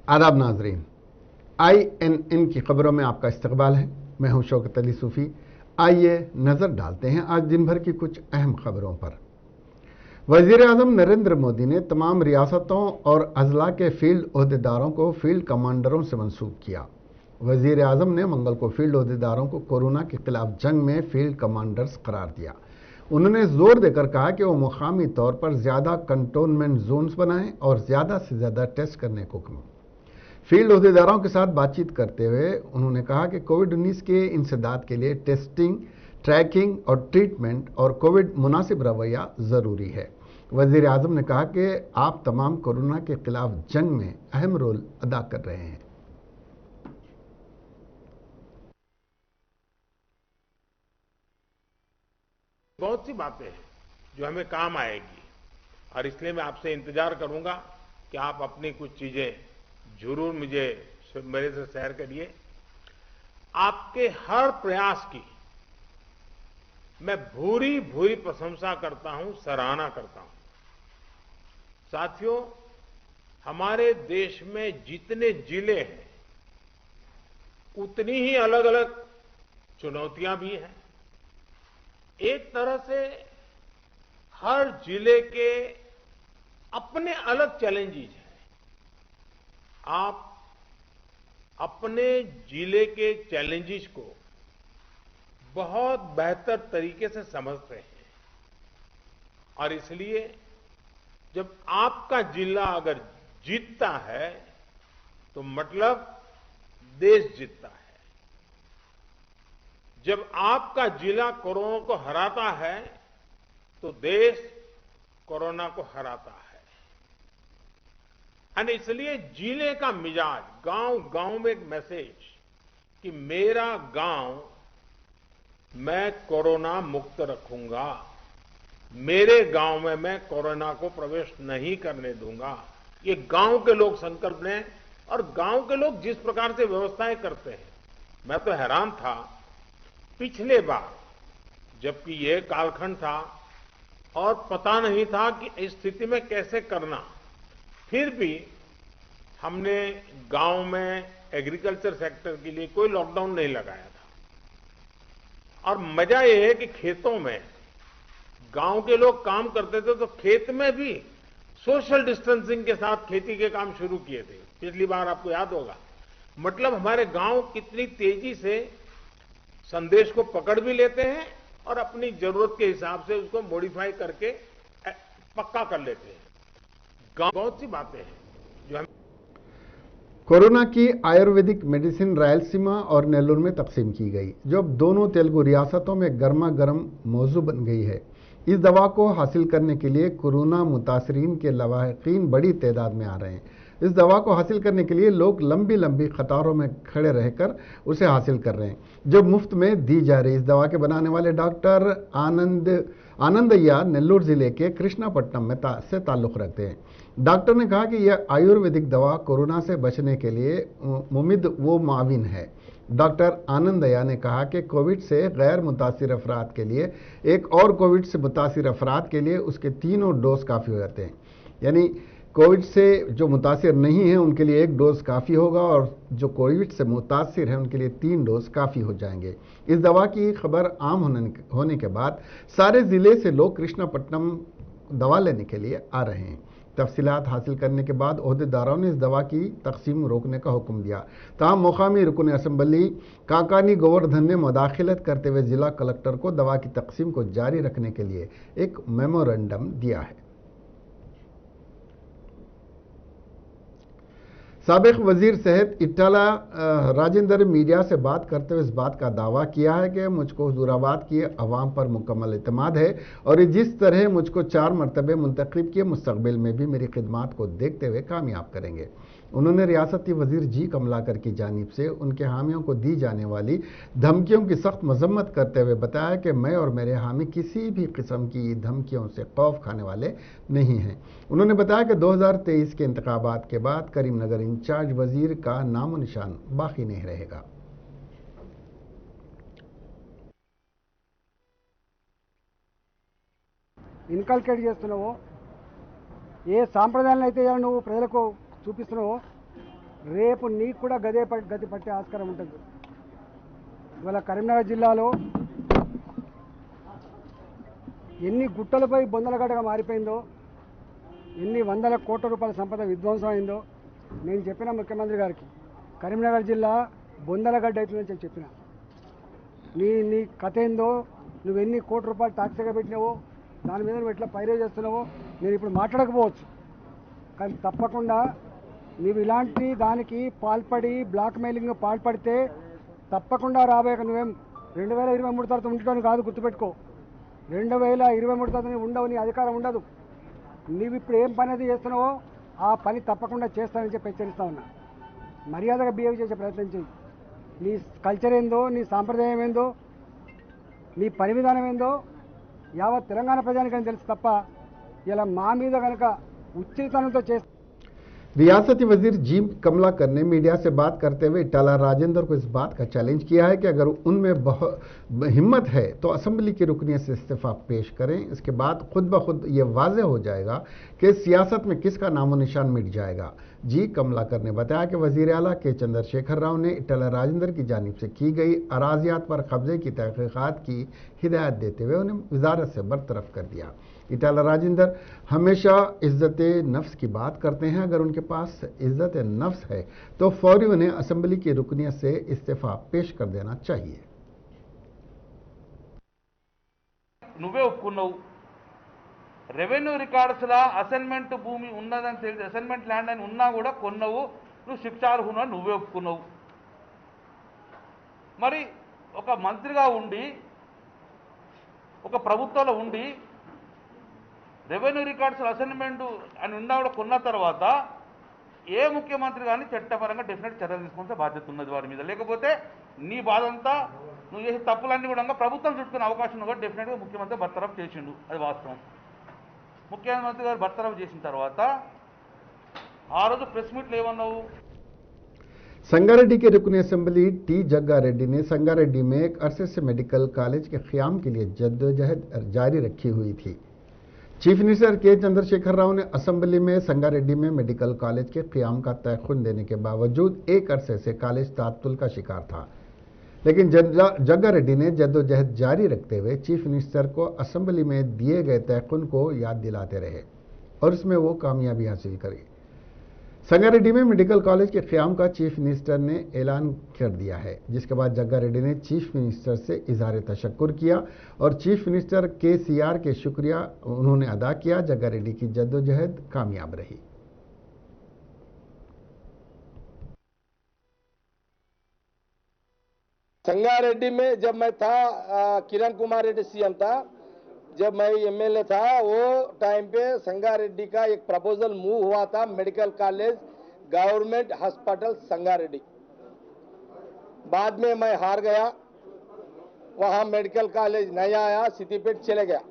आदाब नाजरीन, INN की खबरों में आपका इस्तकबाल है। मैं हूं शौकत अली सूफ़ी। आइए नज़र डालते हैं आज दिन भर की कुछ अहम खबरों पर। वज़ीर आज़म नरेंद्र मोदी ने तमाम रियासतों और अजला के फील्ड ओहदेदारों को फील्ड कमांडरों से मंसूब किया। वज़ीर आज़म ने मंगल को फील्ड ओहदेदारों को कोरोना के खिलाफ जंग में फील्ड कमांडर्स करार दिया। उन्होंने जोर देकर कहा कि वो मुकामी तौर पर ज़्यादा कंटोनमेंट जोन्स बनाएं और ज़्यादा से ज़्यादा टेस्ट करने को कहा। फील्ड ओहदेदारों के साथ बातचीत करते हुए उन्होंने कहा कि कोविड-19 के इंसदाद के लिए टेस्टिंग, ट्रैकिंग और ट्रीटमेंट और कोविड मुनासिब रवैया ज़रूरी है। वज़ीर आज़म ने कहा कि आप तमाम कोरोना के खिलाफ जंग में अहम रोल अदा कर रहे हैं। बहुत सी बातें हैं जो हमें काम आएगी और इसलिए मैं आपसे इंतजार करूंगा कि आप अपनी कुछ चीजें जरूर मेरे से शेयर करिए। आपके हर प्रयास की मैं भूरी भूरी प्रशंसा करता हूं, सराहना करता हूं। साथियों, हमारे देश में जितने जिले हैं उतनी ही अलग अलग चुनौतियां भी हैं। एक तरह से हर जिले के अपने अलग चैलेंजेस हैं। आप अपने जिले के चैलेंजेस को बहुत बेहतर तरीके से समझते हैं और इसलिए जब आपका जिला अगर जीतता है तो मतलब देश जीतता है। जब आपका जिला कोरोना को हराता है तो देश कोरोना को हराता है। और इसलिए जिले का मिजाज, गांव गांव में एक मैसेज कि मेरा गांव मैं कोरोना मुक्त रखूंगा, मेरे गांव में मैं कोरोना को प्रवेश नहीं करने दूंगा, ये गांव के लोग संकल्प लें। और गांव के लोग जिस प्रकार से व्यवस्थाएं करते हैं, मैं तो हैरान था। पिछले बार जबकि ये कालखंड था और पता नहीं था कि इस स्थिति में कैसे करना, फिर भी हमने गांव में एग्रीकल्चर सेक्टर के लिए कोई लॉकडाउन नहीं लगाया था। और मजा यह है कि खेतों में गांव के लोग काम करते थे तो खेत में भी सोशल डिस्टेंसिंग के साथ खेती के काम शुरू किए थे। पिछली बार आपको याद होगा। मतलब हमारे गांव कितनी तेजी से संदेश को पकड़ भी लेते हैं और अपनी जरूरत के हिसाब से उसको मॉडिफाई करके पक्का कर लेते हैं। गांव बहुत सी बातें हैं जो हम कोरोना की आयुर्वेदिक मेडिसिन रायलसीमा और नेल्लोर में तकसीम की गई, जो अब दोनों तेलुगु रियासतों में गर्मा गर्म मौजू बन गई है। इस दवा को हासिल करने के लिए कोरोना मुतासरीन के लवाहिकीन बड़ी तादाद में आ रहे हैं। इस दवा को हासिल करने के लिए लोग लंबी लंबी कतारों में खड़े रहकर उसे हासिल कर रहे हैं, जो मुफ्त में दी जा रही। इस दवा के बनाने वाले डॉक्टर आनंदय्या नेल्लोर जिले के कृष्णापट्टनम में से ताल्लुक़ रखते हैं। डॉक्टर ने कहा कि यह आयुर्वेदिक दवा कोरोना से बचने के लिए मुमिद व माविन है। डॉक्टर आनंदया ने कहा कि कोविड से गैर मुतासिर अफराद के लिए एक और कोविड से मुतासिर अफराद के लिए उसके तीनों डोज काफ़ी हो जाते हैं। यानी कोविड से जो मुतासिर नहीं है उनके लिए एक डोज काफ़ी होगा और जो कोविड से मुतासिर है उनके लिए 3 डोज काफ़ी हो जाएंगे। इस दवा की खबर आम होने के बाद सारे ज़िले से लोग कृष्णापट्टनम दवा लेने के लिए आ रहे हैं। तफसीलात हासिल करने के बाद ओहदेदारों ने इस दवा की तकसीम रोकने का हुक्म दिया। तमाम मुकामी रुकन असम्बली काकानी गोवर्धन ने मुदाखिलत करते हुए जिला कलेक्टर को दवा की तकसीम को जारी रखने के लिए एक मेमोरेंडम दिया है। साबिक वजीर सेहत इट्टाला राजेंद्र मीडिया से बात करते हुए इस बात का दावा किया है कि मुझको हुजूराबाद की अवाम पर मुकम्मल इत्मीनान है और ये जिस तरह मुझको 4 मरतबे मुंतखब किए, मुस्तकबिल में भी मेरी खिदमात को देखते हुए कामयाब करेंगे। उन्होंने रियासती वजीर जी कमलाकर की जानिब से उनके हामियों को दी जाने वाली धमकियों की सख्त मजम्मत करते हुए बताया कि मैं और मेरे हामी किसी भी किस्म की धमकियों से खौफ खाने वाले नहीं हैं। उन्होंने बताया कि 2023 के इंतखाबात के बाद करीमनगर इंचार्ज वजीर का नामो निशान बाकी नहीं रहेगा। ఇన్కల్కేట్ చేస్తున్నావో, ఏ సాంప్రదాయాలను అయితే నువ్వు ప్రజలకు చూపిస్తున్నావో రేపు నీకు కూడా గతి పట్టే ఆస్కారం ఉంటుంది. ఇవాళ కరీంనగర్ జిల్లాలో ఎన్ని గుట్టలపై బొందలగడ్డగా మారిపోయిందో, ఎన్ని వందల కోట్ల రూపాయల సంపద విధ్వంసం అయిందో నేను చెప్పిన ముఖ్యమంత్రి గారికి కరీంనగర్ జిల్లా బొందలగడ్డ అవుతుందని చెప్పిన. నీ కథ ఏందో, నువ్వు ఎన్ని కోట్ల రూపాయలు టాక్సీగా పెట్టినావో, దాని మీద నువ్వు ఎట్లా పైరే చేస్తున్నావో నేను ఇప్పుడు మాట్లాడకపోవచ్చు. కానీ తప్పకుండా నీవు ఇలాంటి దానికి పాల్పడి బ్లాక్మెయిలింగ్ పాల్పడితే తప్పకుండా రాబోయే నువ్వేం 2023 తర్వాత ఉండటం కాదు, గుర్తుపెట్టుకో. 2023 తర్వాత నువ్వు ఉండవు, నీ అధికారం ఉండదు. నీవు ఇప్పుడు ఏం పని అది చేస్తున్నావో ఆ పని తప్పకుండా చేస్తానని చెప్పి హెచ్చరిస్తా ఉన్నా. మర్యాదగా బిహేవ్ చేసే ప్రయత్నం చేయి. నీ కల్చర్ ఏందో, నీ సాంప్రదాయం ఏందో, నీ పని విధానం ఏందో యావత్ తెలంగాణ ప్రజానికని తెలుసు తప్ప ఇలా మా మీద కనుక ఉచితనంతో చేస్తే. रियासती वजीर जी कमलाकर ने मीडिया से बात करते हुए इटाला राजेंद्र को इस बात का चैलेंज किया है कि अगर उनमें हिम्मत है तो असेंबली की रुकनियत से इस्तीफा पेश करें। इसके बाद खुद ब खुद ये वाज़ेह हो जाएगा कि सियासत में किसका नामो निशान मिट जाएगा। जी कमलाकर ने बताया कि वजीर आला के चंद्रशेखर राव ने इटाला राजेंद्र की जानिब से की गई अराजियात पर कब्जे की तहकीकात की हिदायत देते हुए उन्हें वजारत से बरतरफ कर दिया। इटाला राजेंद्र हमेशा इज्जत नफ्स की बात करते हैं। अगर उनके पास इज्जत नफ्स है तो फौरी उन्हें असेंबली की रुकनियत से इस्तीफा पेश कर देना चाहिए। నువ్వే ఒప్పుకున్నావు. రెవెన్యూ రికార్డ్స్లా అసైన్మెంట్ భూమి ఉన్నదని తెలిసి అసైన్మెంట్ ల్యాండ్ అని ఉన్నా కూడా కొన్నావు, నువ్వు శిక్షార్హును నువ్వే ఒప్పుకున్నావు. మరి ఒక మంత్రిగా ఉండి ఒక ప్రభుత్వంలో ఉండి రెవెన్యూ రికార్డ్స్ అసైన్మెంట్ అని ఉన్నా కూడా కొన్న తర్వాత ఏ ముఖ్యమంత్రి కానీ చట్టపరంగా డెఫినెట్ చర్యలు తీసుకుంటే బాధ్యత ఉన్నది వారి మీద. లేకపోతే నీ బాధ అంతా నువ్వు చేసే తప్పులన్నీ కూడా ప్రభుత్వం చుట్టుకునే అవకాశం ఉంది. డెఫినెట్గా ముఖ్యమంత్రి బర్తరఫ్ చేసిండు, అది వాస్తవం. ముఖ్యమంత్రి గారు బర్తరఫ్ చేసిన తర్వాత ఆ రోజు ప్రెస్ మీట్లు ఏమన్నావు? संगारेड्डी के रुकन असेंबली टी जग्गा रेड्डी ने संगारेड्डी में एक अरसे से मेडिकल कॉलेज के क़याम के लिए जद्दोजहद जारी रखी हुई थी। चीफ मिनिस्टर के चंद्रशेखर राव ने असेंबली में संगारेड्डी में मेडिकल कॉलेज के क़याम का तयख़ुन देने के बावजूद एक अरसे से कॉलेज तातुल का शिकार था। लेकिन जग्गा रेड्डी ने जद्दोजहद जारी रखते हुए चीफ मिनिस्टर को असेंबली में दिए गए तयख़ुन को याद दिलाते रहे और इसमें वो कामयाबी हासिल करी। संगारेड्डी में मेडिकल कॉलेज के क़याम का चीफ मिनिस्टर ने ऐलान कर दिया है, जिसके बाद जग्गा रेड्डी ने चीफ मिनिस्टर से इज़हार तशक्कुर किया और चीफ मिनिस्टर KCR के शुक्रिया उन्होंने अदा किया। जग्गा रेड्डी की जद्दोजहद कामयाब रही। संगारेड्डी में जब मैं था, किरण कुमार रेड्डी सीएम था, जब मैं MLA था, वो टाइम पे संगारेड्डी का एक प्रपोजल मूव हुआ था, medical college government hospital Sangareddy. बाद में मैं हार गया, वहां मेडिकल कॉलेज नहीं आया, सिद्दीपेट चले गया।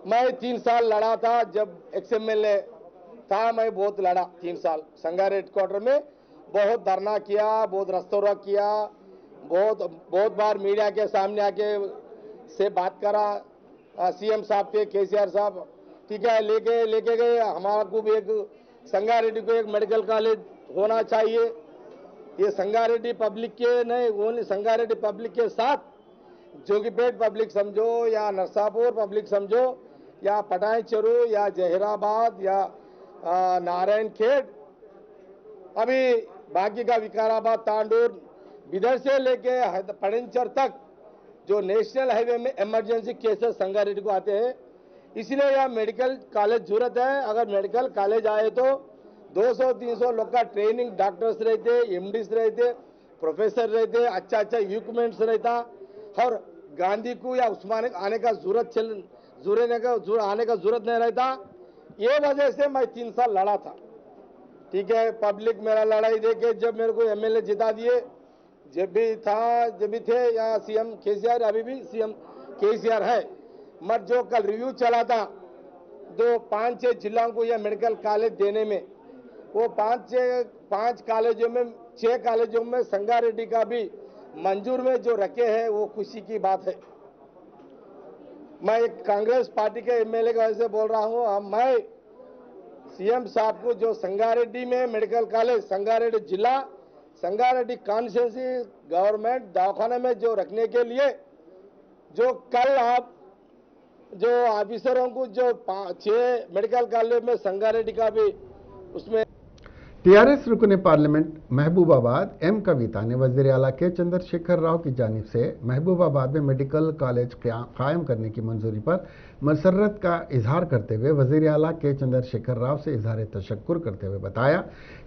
मैं 3 साल लड़ा था, जब XMLA था मैं बहुत लड़ा 3 साल संगारेड्डी क्वार्टर में, बहुत धरना किया, बहुत रस्तोरा किया, बहुत बार मीडिया के सामने आके से बात करा। CM साहब थे, KCR साहब, ठीक है, लेके गए। हमारा को भी एक संगारेड्डी को एक मेडिकल कॉलेज होना चाहिए। ये संगारेड्डी पब्लिक के नहीं, ओनली संगारेड्डी पब्लिक के साथ जोगीपेट पब्लिक समझो या नरसापुर पब्लिक समझो या पटाईचेरू या जहीराबाद या नारायण खेड, अभी बाकी का विकाराबाद, तांडूर, बिदर से लेके पड़िंचर तक जो नेशनल हाईवे में इमरजेंसी केसेस संगारेड्डी को आते हैं, इसलिए यह मेडिकल कॉलेज जरूरत है। अगर मेडिकल कॉलेज आए तो 200-300 लोग का ट्रेनिंग, डॉक्टर्स रहते, MDs रहते, प्रोफेसर रहते, अच्छा इक्विपमेंट्स रहता और गांधी को या उस्मानिया आने का जरूरत नहीं रहता। ये वजह से मैं 3 साल लड़ा था, ठीक है। पब्लिक मेरा लड़ाई देके जब मेरे को MLA जिता दिए, जब भी थे या CM KCR, अभी भी CM KCR है, मत जो कल रिव्यू चला था 5-6 जिलों को यह मेडिकल कॉलेज देने में, वो 5 कॉलेजों में 6 कॉलेजों में संगारेड्डी का भी मंजूर में जो रखे हैं, वो खुशी की बात है। मैं एक कांग्रेस पार्टी के MLA का ऐसे बोल रहा हूँ, मैं सीएम साहब को जो संगारेड्डी में मेडिकल कॉलेज, संगारेड्डी जिला, संगारेड्डी कॉन्स्टिट्यूंसी गवर्नमेंट दवाखाने में जो रखने के लिए जो कल आप जो ऑफिसरों को जो 6 मेडिकल कॉलेज में संगारेड्डी का भी उसमें टीआरएस रुकने पार्लियामेंट महबूबाबाद एम कविता ने वजीर आला के चंद्रशेखर राव की जानिब से महबूबाबाद में मेडिकल कॉलेज कायम करने की मंजूरी पर मसर्रत का इजहार करते हुए वजीर आला के चंद्रशेखर राव से इजहार तशक्कुर करते हुए बताया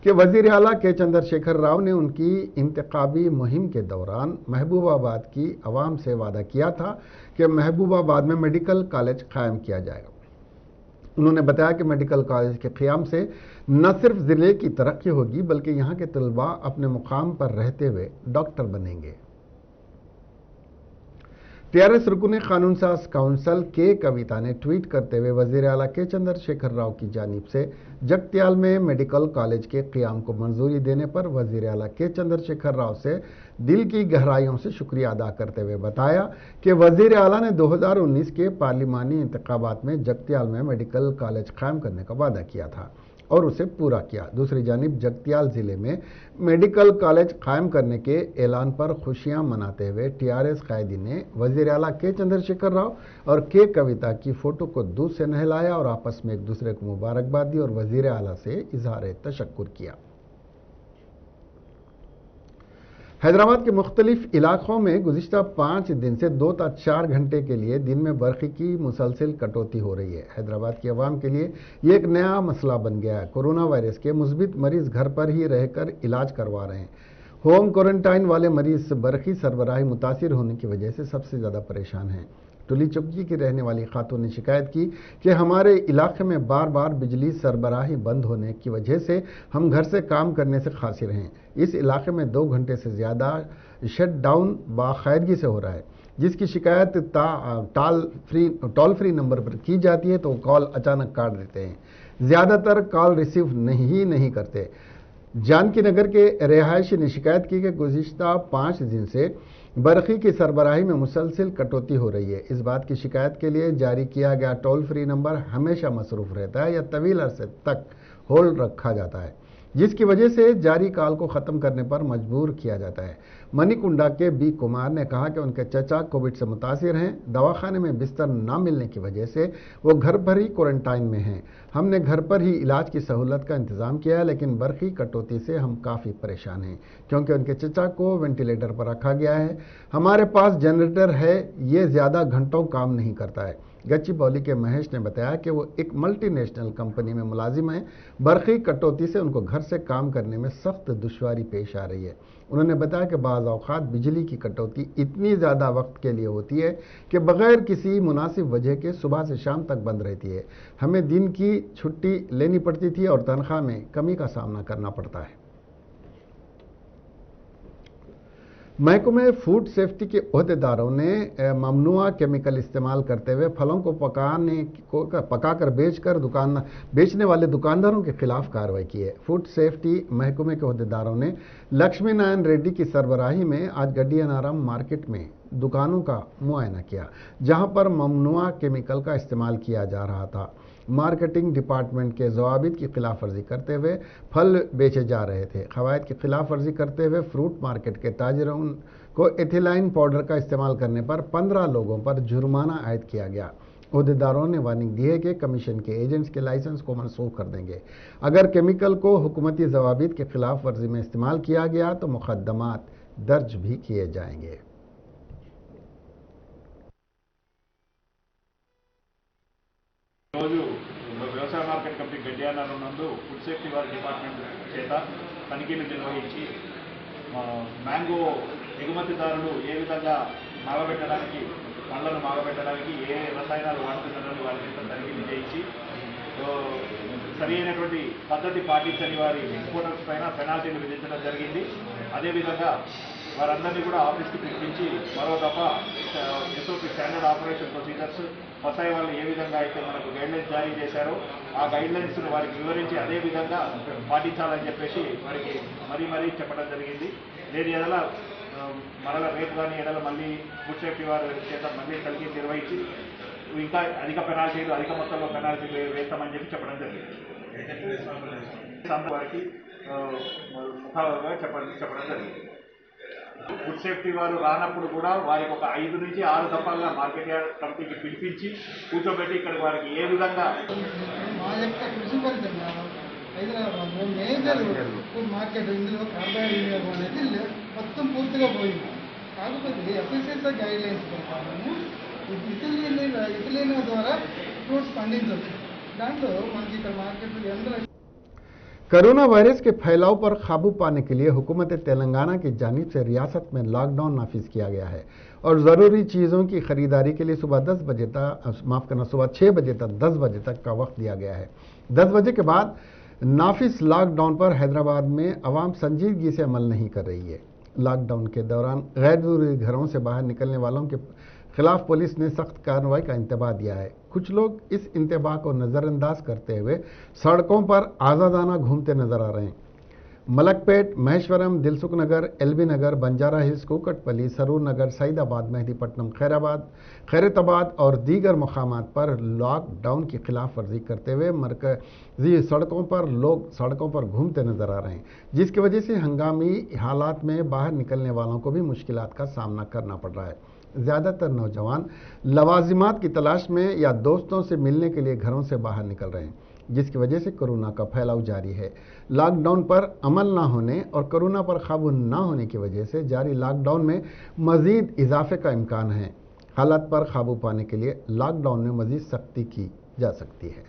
कि वजीर आला के चंद्रशेखर राव ने उनकी इंतखाबी मुहिम के दौरान महबूबाबाद की आवाम से वादा किया था कि महबूबाबाद में मेडिकल कॉलेज कायम किया जाएगा। उन्होंने बताया कि मेडिकल कॉलेज के क़याम से न सिर्फ ज़िले की तरक्की होगी बल्कि यहाँ के तलबा अपने मुकाम पर रहते हुए डॉक्टर बनेंगे। टीआरएस रुकने कानून साज काउंसिल के कविता ने ट्वीट करते हुए वजीर आला के चंद्रशेखर राव की जानिब से जगत्याल में मेडिकल कॉलेज के क़याम को मंजूरी देने पर वजीर आला के चंद्रशेखर राव से दिल की गहराइयों से शुक्रिया अदा करते हुए बताया कि वजीर आला ने 2019 के पार्लिमानी इंतखाबात में जगत्याल में मेडिकल कॉलेज कायम करने का वादा किया था और उसे पूरा किया। दूसरी जानिब जगत्याल जिले में मेडिकल कॉलेज कायम करने के ऐलान पर खुशियां मनाते हुए टीआरएस कायदी ने वजीर आला के चंद्रशेखर राव और के कविता की फोटो को दूध से नहलाया और आपस में एक दूसरे को मुबारकबाद दी और वजीर आला से इजहार तशक्कुर किया। हैदराबाद के मुख्तलिफ इलाकों में गुज़िश्ता 5 दिन से 2 से 4 घंटे के लिए दिन में बरक़ी की मुसलसल कटौती हो रही है। हैदराबाद की आवाम के लिए ये एक नया मसला बन गया है। कोरोना वायरस के मुस्बित मरीज घर पर ही रहकर इलाज करवा रहे हैं। होम क्वारंटाइन वाले मरीज बरक़ी सरबराही मुतासिर होने की वजह से सबसे ज़्यादा परेशान हैं। टुली चौकी की रहने वाली खातून ने शिकायत की कि हमारे इलाके में बार बार बिजली सरबराही बंद होने की वजह से हम घर से काम करने से कासिर हैं। इस इलाके में 2 घंटे से ज़्यादा शट डाउन बाकायदगी से हो रहा है, जिसकी शिकायत टोल फ्री नंबर पर की जाती है तो कॉल अचानक काट देते हैं। ज़्यादातर कॉल रिसीव नहीं करते। जानकी नगर के रिहायशी ने शिकायत की कि गुज़िश्ता 5 दिन से बरक़ी की सरबराही में मुसलसल कटौती हो रही है। इस बात की शिकायत के लिए जारी किया गया टोल फ्री नंबर हमेशा मसरूफ़ रहता है या तवील अरसे तक होल्ड रखा जाता है, जिसकी वजह से जारी कॉल को ख़त्म करने पर मजबूर किया जाता है। मणिकुंडा के बी कुमार ने कहा कि उनके चचा कोविड से मुतासिर हैं। दवाखाने में बिस्तर न मिलने की वजह से वो घर पर ही क्वारंटाइन में हैं। हमने घर पर ही इलाज की सहूलत का इंतज़ाम किया है, लेकिन बरक़ी कटौती से हम काफ़ी परेशान हैं क्योंकि उनके चचा को वेंटिलेटर पर रखा गया है। हमारे पास जनरेटर है, ये ज़्यादा घंटों काम नहीं करता है। गच्चीबौली के महेश ने बताया कि वो एक मल्टीनेशनल कंपनी में मुलाजिम हैं। बरक़ी कटौती से उनको घर से काम करने में सख्त दुश्वारी पेश आ रही है। उन्होंने बताया कि बाज़ औक़ात बिजली की कटौती इतनी ज़्यादा वक्त के लिए होती है कि बग़ैर किसी मुनासिब वजह के सुबह से शाम तक बंद रहती है। हमें दिन की छुट्टी लेनी पड़ती थी और तनख्वाह में कमी का सामना करना पड़ता है। महकमे फूड सेफ्टी के ओहदेदारों ने ममनुआ केमिकल इस्तेमाल करते हुए फलों को पकाकर बेचने वाले दुकानदारों के खिलाफ कार्रवाई की है। फूड सेफ्टी महकमे के ओहदेदारों ने लक्ष्मी नारायण रेड्डी की सरबराही में आज गड्डियानाराम मार्केट में दुकानों का मुआयना किया, जहां पर ममनुआ केमिकल का इस्तेमाल किया जा रहा था। मार्केटिंग डिपार्टमेंट के ज़वाबित की खिलाफ वर्जी करते हुए फल बेचे जा रहे थे। क़वायद की खिलाफ वर्जी करते हुए फ्रूट मार्केट के ताजरों को एथिलाइन पाउडर का इस्तेमाल करने पर 15 लोगों पर जुर्माना आयद किया गया। ओहदेदारों ने वार्निंग दी है कि कमीशन के एजेंट्स के लाइसेंस को मनसूख कर देंगे अगर केमिकल को हुकूमती ज़वाबित के खिलाफ वर्जी में इस्तेमाल किया गया तो मुकदमात दर्ज भी किए जाएंगे। రోజు వ్యవసాయ మార్కెట్ కమిటీ గడ్డియానారం నందు ఫుడ్ సేఫ్టీ వారి డిపార్ట్మెంట్ చేత తనిఖీలు నిర్వహించి మ్యాంగో ఎగుమతిదారులు ఏ విధంగా మాగబెట్టడానికి పండ్లను మాగబెట్టడానికి ఏ రసాయనాలు వాడుతున్నారని వారి చేత తనిఖీలు చేయించి సరి అయినటువంటి పద్ధతి పాటించని వారి ఎక్స్పోర్టర్స్ పైన పెనాల్టీలు విధించడం జరిగింది। అదేవిధంగా వారందరినీ కూడా ఆఫీస్కి పిలిపించి మరో దఫా ఎస్ఓపి స్టాండర్డ్ ఆపరేషన్ ప్రొసీజర్స్ ఫసాయి వాళ్ళు ఏ విధంగా అయితే మనకు గైడ్లైన్స్ జారీ చేశారో ఆ గైడ్లైన్స్ను వారికి వివరించి అదే విధంగా పాటించాలని చెప్పేసి వారికి మరీ చెప్పడం జరిగింది। లేని ఎడల మరలా రేపు కానీ ఎడల మళ్ళీ ఫుడ్ సేఫ్టీ వారి చేత మళ్ళీ తనిఖీ నిర్వహించి ఇంకా అధిక మొత్తంలో పెనాల్టీలు వేస్తామని చెప్పి చెప్పడం జరిగింది। వారికి ముఖాలుగా చెప్పడం జరిగింది. ఫుడ్ సేఫ్టీ వారు రానప్పుడు కూడా వారికి ఒక 5 నుంచి 6 దఫాలుగా మార్కెట్ యార్డ్ కమిటీకి పిలిపించి కూర్చోబెట్టి ఇక్కడ వారికి ఏ విధంగా మా యొక్క కృషి ఫలితంగా హైదరాబాద్లో మేజర్ ఫుడ్ మార్కెట్ ఇందులో కార్బన్ వినియోగం అనేది మొత్తం పూర్తిగా పోయింది. కాకపోతే ఎఫ్ఎస్ఎస్ఐ గైడ్ లైన్స్ ప్రకారము ఇథిలీన్ ద్వారా ఫ్రూట్స్ పండించవచ్చు. దాంట్లో మనకి ఇక్కడ మార్కెట్ ఎంత कोरोना वायरस के फैलाव पर काबू पाने के लिए हुकूमत तेलंगाना की जानिब से रियासत में लॉकडाउन नाफिज किया गया है और ज़रूरी चीज़ों की खरीदारी के लिए सुबह 10 बजे तक सुबह 6 बजे तक 10 बजे तक का वक्त दिया गया है। 10 बजे के बाद नाफिज लॉकडाउन पर हैदराबाद में अवाम संजीदगी से अमल नहीं कर रही है। लॉकडाउन के दौरान गैर ज़रूरी घरों से बाहर निकलने वालों के खिलाफ पुलिस ने सख्त कार्रवाई का इंतबाह दिया है। कुछ लोग इस इंतबाह को नज़रअंदाज करते हुए सड़कों पर आज़ादाना घूमते नजर आ रहे हैं। मलकपेट, महेश्वरम, दिलसुख नगर, एलबी नगर, बंजारा हिल्स, कुकटपल्ली, सरूर नगर, सईदाबाद, मेहदीपट्टनम, खैरताबाद और दीगर मकामात पर लॉकडाउन की खिलाफ वर्जी करते हुए मरकजी सड़कों पर लोग सड़कों पर घूमते नजर आ रहे हैं, जिसकी वजह से हंगामी हालात में बाहर निकलने वालों को भी मुश्किलात का सामना करना पड़ रहा है। ज़्यादातर नौजवान लवाजिमात की तलाश में या दोस्तों से मिलने के लिए घरों से बाहर निकल रहे हैं, जिसकी वजह से कोरोना का फैलाव जारी है। लॉकडाउन पर अमल ना होने और कोरोना पर काबू ना होने की वजह से जारी लॉकडाउन में मज़ीद इजाफे का इम्कान है। हालात पर काबू पाने के लिए लॉकडाउन में मज़ीद सख्ती की जा सकती है।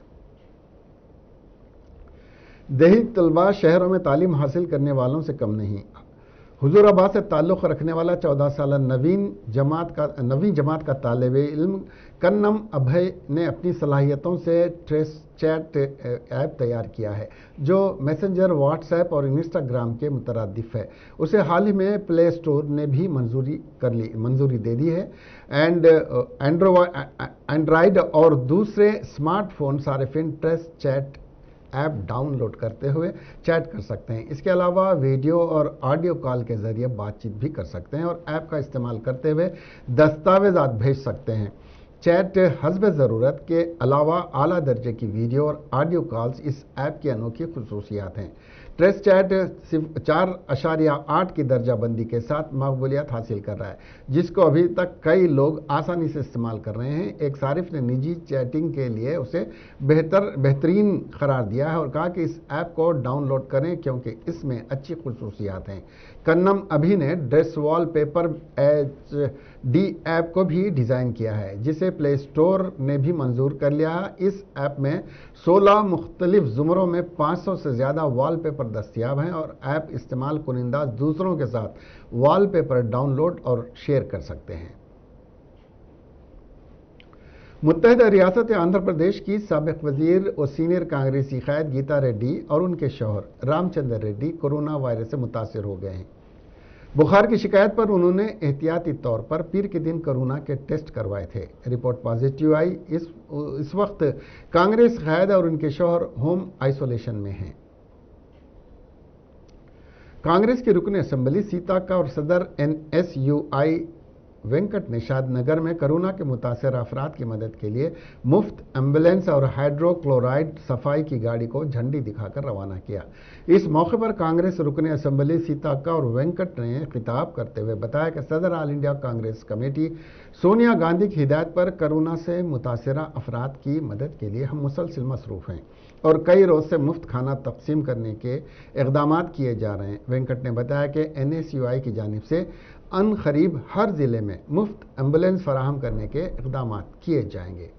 देही तलबा शहरों में तालीम हासिल करने वालों से कम नहीं। हुजूराबाद से ताल्लुक़ रखने वाला 14 साल नवीं जमात का तालिबे इल्म कन्नम अभय ने अपनी सलाहियतों से ट्रेस चैट ऐप तैयार किया है, जो मैसेंजर, व्हाट्सएप और इंस्टाग्राम के मुतरादिफ है। उसे हाल ही में प्ले स्टोर ने भी मंजूरी दे दी है। एंड्रॉयड और दूसरे स्मार्टफोन सारिफिन ट्रेस चैट ऐप डाउनलोड करते हुए चैट कर सकते हैं। इसके अलावा वीडियो और ऑडियो कॉल के जरिए बातचीत भी कर सकते हैं और ऐप का इस्तेमाल करते हुए दस्तावेज़ात भेज सकते हैं। चैट हस्ब ज़रूरत के अलावा आला दर्जे की वीडियो और ऑडियो कॉल्स इस ऐप की अनोखी खुसूसियात हैं। ट्रेस चैट सिर्फ 4.8 की दर्जाबंदी के साथ मकबूलियत हासिल कर रहा है, जिसको अभी तक कई लोग आसानी से इस्तेमाल कर रहे हैं। एक सारिफ ने निजी चैटिंग के लिए उसे बेहतरीन करार दिया है और कहा कि इस ऐप को डाउनलोड करें क्योंकि इसमें अच्छी खुसूसियात हैं। कन्नम अभी ने ड्रेस वॉलपेपर HD ऐप को भी डिज़ाइन किया है, जिसे प्ले स्टोर ने भी मंजूर कर लिया है। इस ऐप में 16 मुख्तलिफ ज़ुमरों में 500 से ज़्यादा वॉलपेपर दस्तियाब हैं और ऐप इस्तेमाल कुनिंदा दूसरों के साथ वॉलपेपर डाउनलोड और शेयर कर सकते हैं। मुत्तहिदा रियासत आंध्र प्रदेश की साबिक वजीर और सीनियर कांग्रेसी क़ायद गीता रेड्डी और उनके शौहर रामचंद्र रेड्डी कोरोना वायरस से मुतासिर हो गए हैं। बुखार की शिकायत पर उन्होंने एहतियाती तौर पर पीर के दिन कोरोना के टेस्ट करवाए थे। रिपोर्ट पॉजिटिव आई। इस वक्त कांग्रेस क़ायद और उनके शौहर होम आइसोलेशन में हैं। कांग्रेस की रुकन असम्बली सीताका और सदर NSUI वेंकट निषाद नगर में कोरोना के मुतासर अफराद की मदद के लिए मुफ्त एम्बुलेंस और हाइड्रोक्लोराइड सफाई की गाड़ी को झंडी दिखाकर रवाना किया। इस मौके पर कांग्रेस रुकन असम्बली सीताका और वेंकट ने खिताब करते हुए बताया कि सदर all India Congress committee Sonia Gandhi की हिदायत पर कोरोना से मुतासरा अफराद की मदद के लिए हम मुसलसल मसरूफ़ हैं और कई रोज़ से मुफ्त खाना तकसीम करने के इक़दाम किए जा रहे हैं। वेंकट ने बताया कि NSUI की जानिब से अन करीब हर ज़िले में मुफ्त एम्बुलेंस फराहम करने के इक़दाम किए जाएंगे।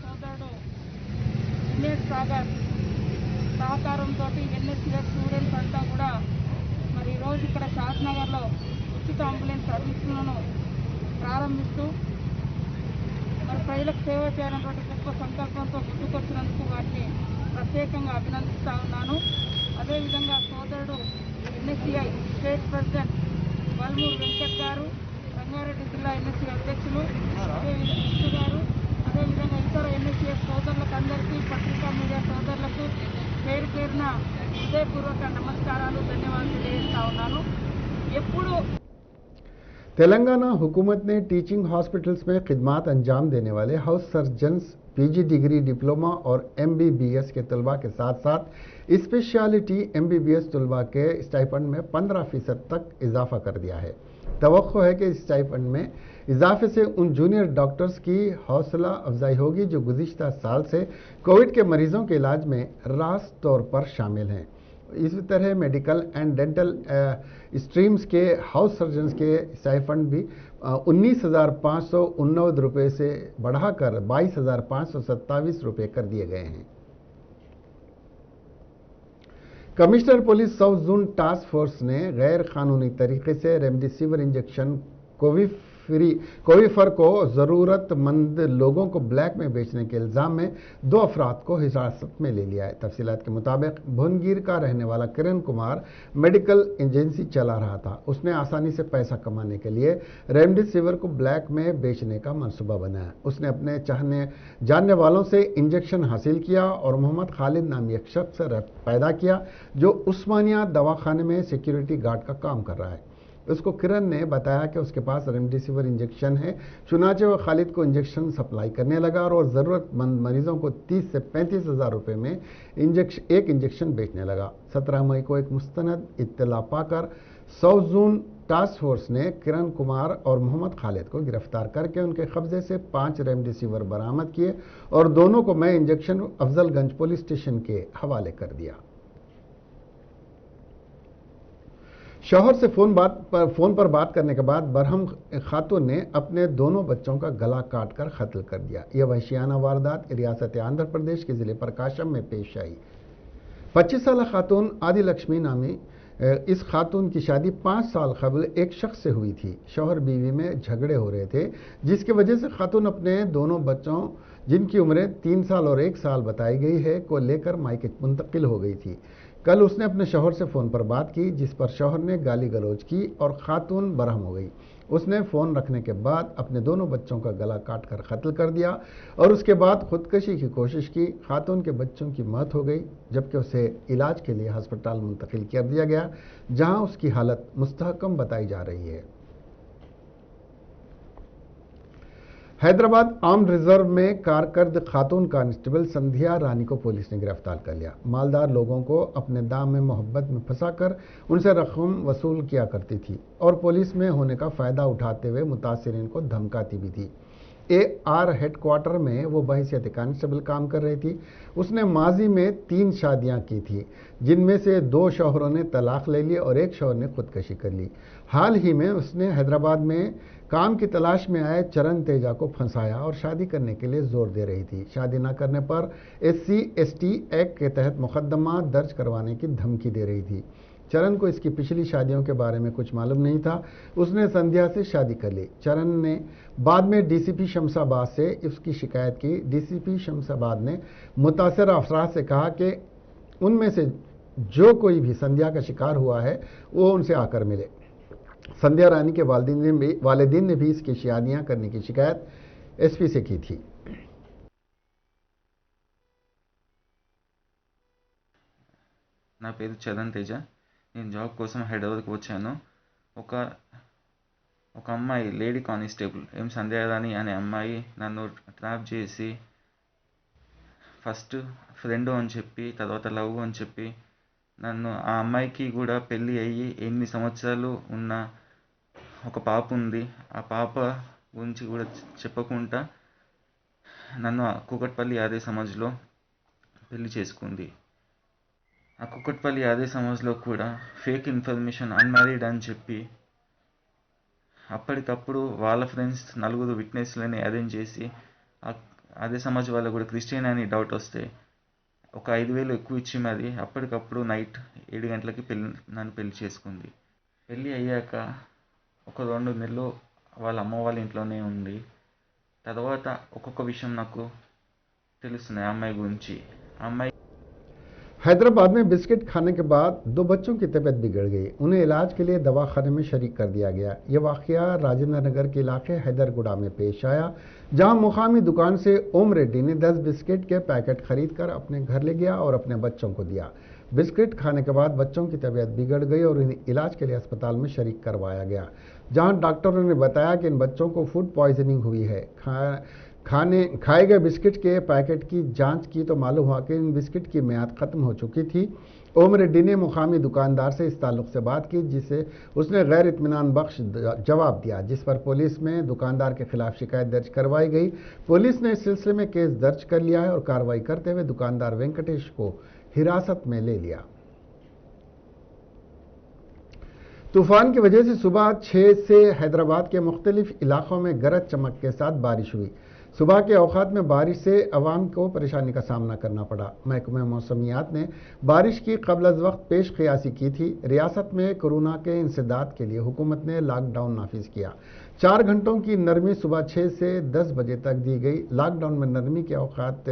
సోదరుడు వినేష్ సాగర్ సహకారంతో NSUI స్టూడెంట్స్ అంతా కూడా మరి ఈరోజు ఇక్కడ షాద్ నగర్లో ఉచిత అంబులెన్స్ సర్వీసులను ప్రారంభిస్తూ మరి ప్రజలకు సేవ చేయాలన్నటువంటి గొప్ప సంకల్పంతో ముందుకొచ్చినందుకు వారిని ప్రత్యేకంగా అభినందిస్తా ఉన్నాను. అదేవిధంగా సోదరుడు ఎన్ఎస్సిఐ స్టేట్ ప్రెసిడెంట్ వల్మూరు వెంకట్ గారు, రంగారెడ్డి జిల్లా ఎన్ఎస్సీ అధ్యక్షులు అదేవిధంగా గారు, అదేవిధంగా ఇతర ఎన్ఎస్సీ సోదరులకు అందరికీ, పత్రికా మీడియా సోదరులకు పేరు పేరున హృదయపూర్వక నమస్కారాలు, ధన్యవాదాలు తెలియజేస్తా ఉన్నాను. ఎప్పుడు तेलंगाना हुकूमत ने टीचिंग हॉस्पिटल्स में खिदमात अंजाम देने वाले house surgeons, PG degree, diploma और एमबीबीएस के तलबा के साथ साथ स्पेशलिटी एमबीबीएस तलबा के स्टाइपेंड में 15% तक इजाफा कर दिया है। तवक्को है कि इस स्टाइपेंड में इजाफे से उन जूनियर डॉक्टर्स की हौसला अफजाई होगी जो गुज़िश्ता साल से कोविड के मरीजों के इलाज में रास तौर पर शामिल हैं। इसी तरह मेडिकल एंड डेंटल स्ट्रीम्स के हाउस सर्जन्स के स्टाइपेंड भी 19,589 रुपये से बढ़ाकर 22,527 रुपये कर दिए गए हैं। Commissioner police south zone task force ने गैर कानूनी तरीके से रेमडेसिविर इंजेक्शन कोविफर को ज़रूरतमंद लोगों को ब्लैक में बेचने के इल्ज़ाम में 2 अफराद को हिरासत में ले लिया है। तफसीलात के मुताबिक भुवनगिर का रहने वाला किरण कुमार मेडिकल एजेंसी चला रहा था। उसने आसानी से पैसा कमाने के लिए रेमडेसिविर को ब्लैक में बेचने का मंसूबा बनाया। उसने अपने जानने वालों से इंजेक्शन हासिल किया और मोहम्मद खालिद नामी एक शख्स पैदा किया जो उस्मानिया दवाखाने में सिक्योरिटी गार्ड का काम कर रहा है। उसको किरण ने बताया कि उसके पास रेमडेसिविर इंजेक्शन है। चुनाचे वह खालिद को इंजेक्शन सप्लाई करने लगा और ज़रूरतमंद मरीजों को 30 से 35 हज़ार रुपये में एक इंजेक्शन बेचने लगा। 17 मई को एक मुस्तनद इत्तला पाकर साउथ जोन टास्क फोर्स ने किरण कुमार और मोहम्मद खालिद को गिरफ्तार करके उनके कब्जे से 5 रेमडेसिविर बरामद किए और दोनों को मैं इंजेक्शन अफजलगंज पुलिस स्टेशन के हवाले कर दिया। शौहर से फोन पर बात करने के बाद बरहम खातून ने अपने दोनों बच्चों का गला काटकर कत्ल कर दिया। यह वहशियाना वारदात रियासत आंध्र प्रदेश के जिले प्रकाशम में पेश आई। 25 साल खातून आदि लक्ष्मी नामी इस खातून की शादी 5 साल कबल एक शख्स से हुई थी। शौहर बीवी में झगड़े हो रहे थे जिसकी वजह से खातून अपने दोनों बच्चों जिनकी उम्रें 3 साल और 1 साल बताई गई है को लेकर मायके मुंतकिल हो गई थी। कल उसने अपने शौहर से फ़ोन पर बात की जिस पर शौहर ने गाली गलौज की और खातून बरहम हो गई। उसने फ़ोन रखने के बाद अपने दोनों बच्चों का गला काटकर कत्ल कर दिया और उसके बाद खुदकशी की कोशिश की। खातून के बच्चों की मौत हो गई जबकि उसे इलाज के लिए अस्पताल मुंतकिल कर दिया गया जहां उसकी हालत मुस्तहकम बताई जा रही है। हैदराबाद आर्म्ड रिजर्व में कारकर्द खातून कांस्टेबल संध्या रानी को पुलिस ने गिरफ्तार कर लिया। मालदार लोगों को अपने दाम में मोहब्बत में फंसाकर उनसे रकम वसूल किया करती थी और पुलिस में होने का फ़ायदा उठाते हुए मुतासिरीन को धमकाती भी थी। AR हेडक्वार्टर में वो बहैसियत कांस्टेबल काम कर रही थी। उसने माजी में 3 शादियां की थी जिनमें से 2 शौहरों ने तलाक ले ली और एक शौहर ने खुदकशी कर ली। हाल ही में उसने हैदराबाद में काम की तलाश में आए चरण तेजा को फंसाया और शादी करने के लिए जोर दे रही थी। शादी न करने पर SC/ST एक्ट के तहत मुकदमा दर्ज करवाने की धमकी दे रही थी। चरण को इसकी पिछली शादियों के बारे में कुछ मालूम नहीं था। उसने संध्या से शादी कर ली। चरण ने बाद में DCP शमशाबाद से उसकी शिकायत की। DCP शमशाबाद ने मुतासर अफराद से कहा कि उनमें से जो कोई भी संध्या का शिकार हुआ है वो उनसे आकर मिले। संध्या रानी के वालिदीन ने भी इसकी शादियां करने की शिकायत SP से की थी। నా పేరు చరణ్ తేజ. నేను జాబ్ కోసం హైదరాబాద్కి వచ్చాను. ఒక అమ్మాయి లేడీ కానిస్టేబుల్ సంధ్యారాణి అనే అమ్మాయి నన్ను ట్రాప్ చేసి ఫస్ట్ ఫ్రెండ్ అని చెప్పి తర్వాత లవ్ అని చెప్పి నన్ను ఆ అమ్మాయికి కూడా పెళ్ళి అయ్యి 8 సంవత్సరాలు ఉన్న ఒక పాప ఉంది. ఆ పాప గురించి కూడా చెప్పకుండా నన్ను కూకట్పల్లి యాదవ్ సమాజ్లో పెళ్లి చేసుకుంది. ఆ కుక్కట్పల్లి యాదవ్ సమాజ్లో కూడా ఫేక్ ఇన్ఫర్మేషన్ అన్మ్యారీడ్ అని చెప్పి అప్పటికప్పుడు వాళ్ళ ఫ్రెండ్స్ 4 విట్నెస్లని అరేంజ్ చేసి అదే సమాజ్ వాళ్ళకు కూడా క్రిస్టియన్ అని డౌట్ వస్తే ఒక 5,000 ఎక్కువ ఇచ్చి మరి అప్పటికప్పుడు నైట్ 7 గంటలకి నన్ను పెళ్లి చేసుకుంది. పెళ్ళి అయ్యాక ఒక 2 నెలలు వాళ్ళ అమ్మ వాళ్ళ ఇంట్లోనే ఉంది. తర్వాత ఒక్కొక్క విషయం నాకు తెలుస్తుంది ఆ అమ్మాయి గురించి. ఆ అమ్మాయి हैदराबाद में बिस्किट खाने के बाद 2 बच्चों की तबीयत बिगड़ गई। उन्हें इलाज के लिए दवाखाने में शरीक कर दिया गया। यह वाकया राजेंद्र नगर के इलाके हैदरगुड़ा में पेश आया, जहां मुकामी दुकान से ओम रेड्डी ने 10 बिस्किट के पैकेट खरीद कर अपने घर ले गया और अपने बच्चों को दिया। बिस्किट खाने के बाद बच्चों की तबीयत बिगड़ गई और इन्हें इलाज के लिए अस्पताल में शरीक करवाया गया, जहां डॉक्टरों ने बताया कि इन बच्चों को फूड पॉइजनिंग हुई है। खाए गए बिस्किट के पैकेट की जांच की तो मालूम हुआ कि इन बिस्किट की मियाद खत्म हो चुकी थी। ओम रेड्डी ने मुकामी दुकानदार से इस ताल्लुक से बात की, जिससे उसने गैर इत्मीनान बख्श जवाब दिया, जिस पर पुलिस में दुकानदार के खिलाफ शिकायत दर्ज करवाई गई। पुलिस ने इस सिलसिले में केस दर्ज कर लिया है और कार्रवाई करते हुए दुकानदार वेंकटेश को हिरासत में ले लिया। तूफान की वजह से सुबह 6 से हैदराबाद के मुख्तलिफ इलाकों में गरज चमक के साथ बारिश हुई। सुबह के औकात में बारिश से अवाम को परेशानी का सामना करना पड़ा। महकमे मौसमियात ने बारिश की कबल अज वक्त पेश क़ियासी की थी। रियासत में कोरोना के इंसदाद के लिए हुकूमत ने लॉकडाउन नाफिज किया। 4 घंटों की नरमी सुबह 6 से 10 बजे तक दी गई। लॉकडाउन में नरमी के औकात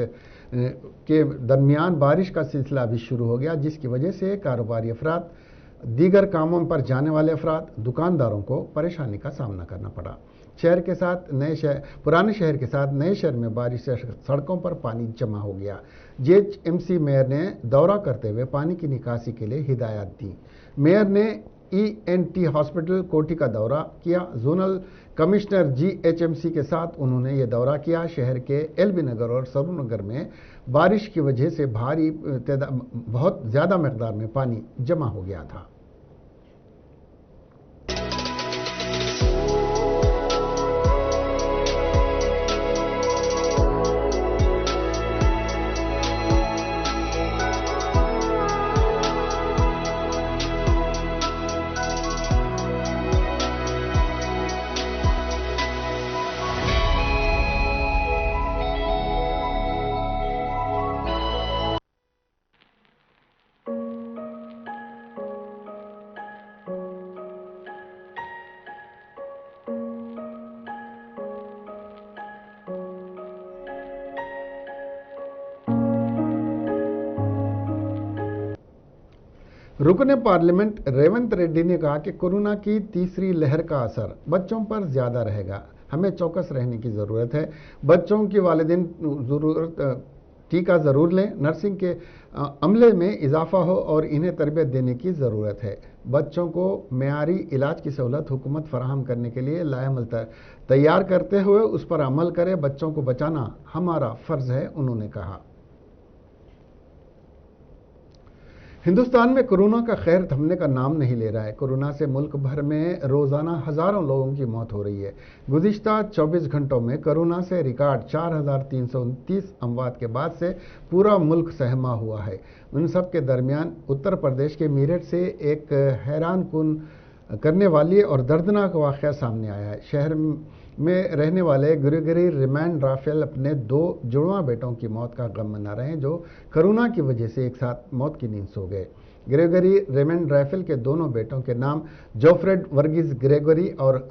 के दरमियान बारिश का सिलसिला भी शुरू हो गया, जिसकी वजह से कारोबारी अफराद, दीगर कामों पर जाने वाले अफराद, दुकानदारों को परेशानी का सामना करना पड़ा। पुराने शहर के साथ नए शहर में बारिश से सड़कों पर पानी जमा हो गया। जीएचएमसी मेयर ने दौरा करते हुए पानी की निकासी के लिए हिदायत दी। मेयर ने ईएनटी हॉस्पिटल कोठी का दौरा किया। जोनल कमिश्नर जीएचएमसी के साथ उन्होंने ये दौरा किया। शहर के एलबी नगर और सरूर नगर में बारिश की वजह से बहुत ज़्यादा मकदार में पानी जमा हो गया था। रुकने पार्लियामेंट रेवंत रेड्डी ने कहा कि कोरोना की तीसरी लहर का असर बच्चों पर ज्यादा रहेगा। हमें चौकस रहने की ज़रूरत है। बच्चों की वालिदैन टीका ज़रूर लें। नर्सिंग के अमले में इजाफा हो और इन्हें तरबियत देने की ज़रूरत है। बच्चों को मेयारी इलाज की सहूलत हुकूमत फराहम करने के लिए लाएमल तैयार करते हुए उस पर अमल करे। बच्चों को बचाना हमारा फ़र्ज़ है, उन्होंने कहा। हिंदुस्तान में कोरोना का खैर थमने का नाम नहीं ले रहा है। कोरोना से मुल्क भर में रोज़ाना हज़ारों लोगों की मौत हो रही है। गुज़िश्ता 24 घंटों में कोरोना से रिकॉर्ड 4329 अमवात के बाद से पूरा मुल्क सहमा हुआ है। उन सब के दरमियान उत्तर प्रदेश के मेरठ से एक हैरान कुन करने वाली और दर्दनाक वाक़या सामने आया है। शहर में रहने वाले ग्रेगरी रेमंड राफेल अपने 2 जुड़वा बेटों की मौत का गम मना रहे हैं, जो कोरोना की वजह से एक साथ मौत की नींद सो गए। ग्रेगरी रेमंड राफेल के दोनों बेटों के नाम जोफ्रेड वर्गीस ग्रेगरी और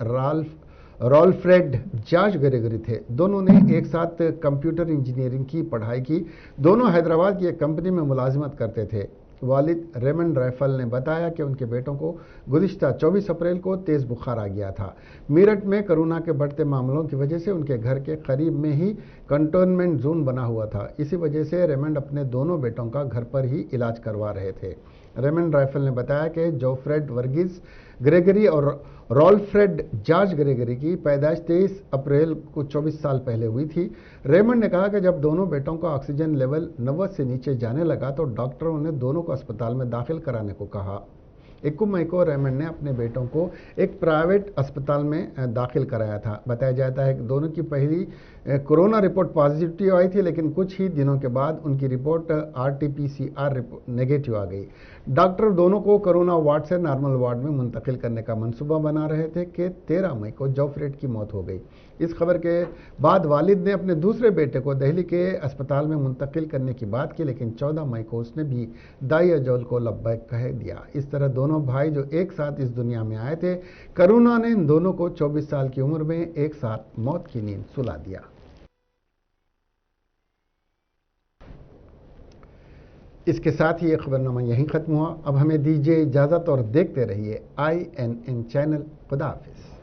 रॉल्फ्रेड जॉर्ज ग्रेगरी थे। दोनों ने एक साथ कंप्यूटर इंजीनियरिंग की पढ़ाई की। दोनों हैदराबाद की एक कंपनी में मुलाजिमत करते थे। वालिद रेमंड राफेल ने बताया कि उनके बेटों को गुज़िश्ता 24 अप्रैल को तेज़ बुखार आ गया था। मेरठ में कोरोना के बढ़ते मामलों की वजह से उनके घर के करीब में ही कंटेनमेंट जोन बना हुआ था। इसी वजह से रेमंड अपने दोनों बेटों का घर पर ही इलाज करवा रहे थे। रेमंड राफेल ने बताया कि जोफ्रेड वर्गीस ग्रेगरी और रॉल्फ्रेड जॉर्ज ग्रेगरी की पैदाइश 23 अप्रैल को 24 साल पहले हुई थी। रेमंड ने कहा कि जब दोनों बेटों का ऑक्सीजन लेवल 90 से नीचे जाने लगा तो डॉक्टरों ने दोनों को अस्पताल में दाखिल कराने को कहा। 21 मई को रेमंड ने अपने बेटों को एक प्राइवेट अस्पताल में दाखिल कराया था। बताया जाता है कि दोनों की पहली कोरोना रिपोर्ट पॉजिटिव आई थी, लेकिन कुछ ही दिनों के बाद उनकी रिपोर्ट RT-PCR नेगेटिव आ गई। डॉक्टर दोनों को कोरोना वार्ड से नॉर्मल वार्ड में मुंतकिल करने का मंसूबा बना रहे थे कि 13 मई को जोफ्रेड की मौत हो गई। इस खबर के बाद वालिद ने अपने दूसरे बेटे को दिल्ली के अस्पताल में मुंतकिल करने की बात की, लेकिन 14 मई को उसने भी दाई अजौल को लब्बैक कह दिया। इस तरह दोनों दोनों भाई जो एक साथ इस दुनिया में आए थे। कोरोना ने इन दोनों को 24 साल की उम्र में एक साथ मौत की नींद सुला दिया। इसके साथ ही ये खबरनामा यहीं खत्म हुआ। अब हमें दीजिए इजाजत और देखते रहिए INN चैनल। खुदा हाफिज।